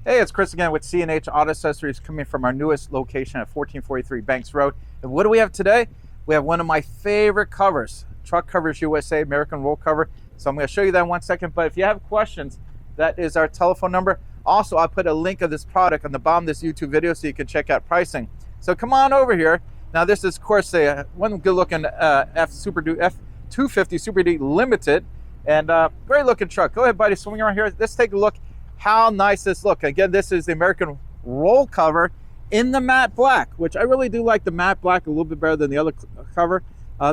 Hey, it's Chris again with C&H Auto Accessories, coming from our newest location at 1443 Banks Road. And what do we have today? We have one of my favorite covers, Truck Covers USA, American roll cover. So I'm going to show you that in 1 second. But if you have questions, that is our telephone number. Also, I'll put a link of this product on the bottom of this YouTube video so you can check out pricing. So come on over here. Now this is, of course, one good looking F-250 Super D Limited, and great looking truck. Go ahead, buddy, swing around here. Let's take a look how nice this looks. Again, this is the American roll cover in the matte black, which I really do like the matte black a little bit better than the other cover.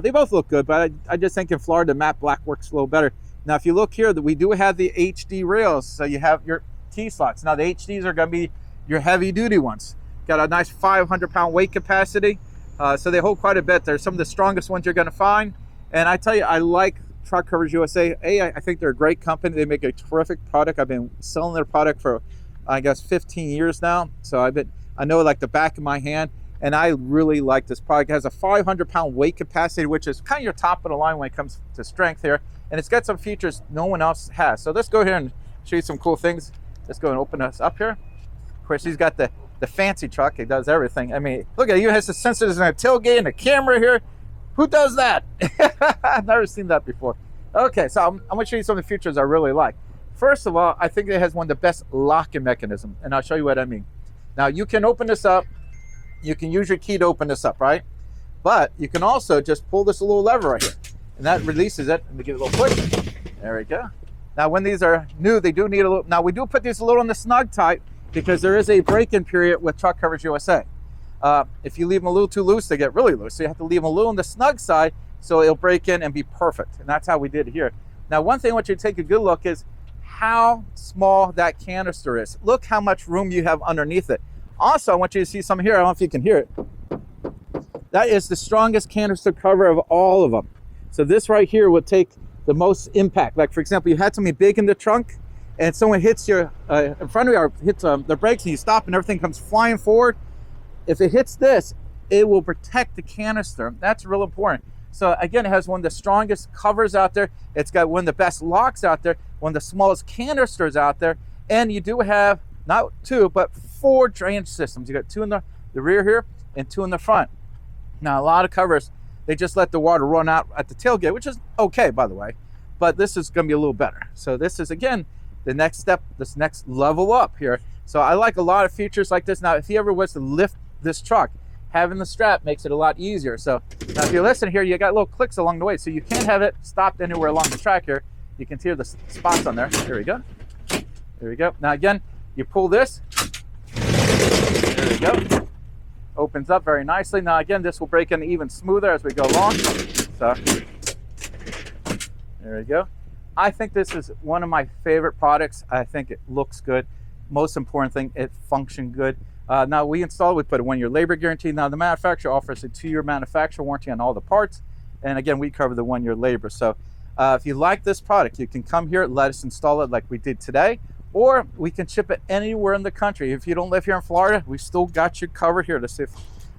They both look good, but I just think in Florida, matte black works a little better. Now, if you look here, we do have the HD rails, so you have your T-slots. Now, the HDs are going to be your heavy-duty ones. Got a nice 500-pound weight capacity, so they hold quite a bit. They're some of the strongest ones you're going to find, and I tell you, I like Truck Covers USA. I think they're a great company. They make a terrific product. I've been selling their product for, I guess, 15 years now. So I know like the back of my hand, and I really like this product. It has a 500-pound weight capacity, which is kind of your top of the line when it comes to strength here. And it's got some features no one else has. So let's go here and show you some cool things. Let's go and open this up here. Of course, he's got the fancy truck. He does everything. I mean, look at it. He has the sensors and a tailgate and a camera here. Who does that? I've never seen that before. Okay, so I'm going to show you some of the features I really like. First of all, I think it has one of the best locking mechanisms, and I'll show you what I mean. Now, you can open this up. You can use your key to open this up, right? But you can also just pull this little lever right here, and that releases it. Let me give it a little push. There we go. Now, when these are new, they do need a little. Now, we do put these a little on the snug type because there is a break-in period with Truck Covers USA. If you leave them a little too loose, they get really loose. So you have to leave them a little on the snug side so it'll break in and be perfect. And that's how we did it here. Now, one thing I want you to take a good look is how small that canister is. Look how much room you have underneath it. Also, I want you to see some here. I don't know if you can hear it. That is the strongest canister cover of all of them. So this right here will take the most impact. Like, for example, you had something big in the trunk and someone hits your in front of you, or hits the brakes, and you stop and everything comes flying forward. If it hits this, it will protect the canister. That's real important. So again, it has one of the strongest covers out there. It's got one of the best locks out there, one of the smallest canisters out there. And you do have not two, but 4 drainage systems. You got 2 in the rear here and 2 in the front. Now, a lot of covers, they just let the water run out at the tailgate, which is okay, by the way. But this is gonna be a little better. So this is, again, the next step, this next level up here. So I like a lot of features like this. Now, if he ever was to lift this truck, having the strap makes it a lot easier. So now if you listen here, you got little clicks along the way, so you can't have it stopped anywhere along the track here. You can hear the spots on there. There we go. There we go. Now again, you pull this. There we go. Opens up very nicely. Now again, this will break in even smoother as we go along. So there we go. I think this is one of my favorite products. I think it looks good. Most important thing, it functions good. Now we put a 1-year labor guarantee. Now the manufacturer offers a 2-year manufacturer warranty on all the parts. And again, we cover the 1-year labor. So if you like this product, you can come here, let us install it like we did today, or we can ship it anywhere in the country. If you don't live here in Florida, we still got you covered here. To see if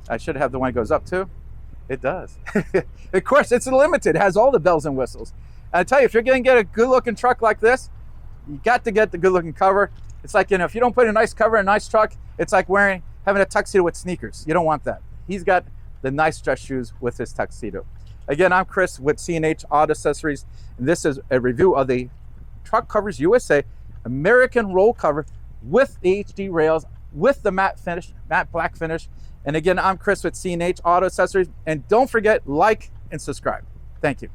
I should have the one that goes up too. It does. Of course, it's limited. It has all the bells and whistles. And I tell you, if you're going to get a good looking truck like this, you got to get the good looking cover. It's like, if you don't put a nice cover in a nice truck, it's like having a tuxedo with sneakers. You don't want that. He's got the nice dress shoes with his tuxedo. Again, I'm Chris with C&H Auto Accessories, and this is a review of the Truck Covers USA American roll cover with the HD rails, with the matte black finish. And again, I'm Chris with C&H Auto Accessories, and don't forget, like and subscribe. Thank you.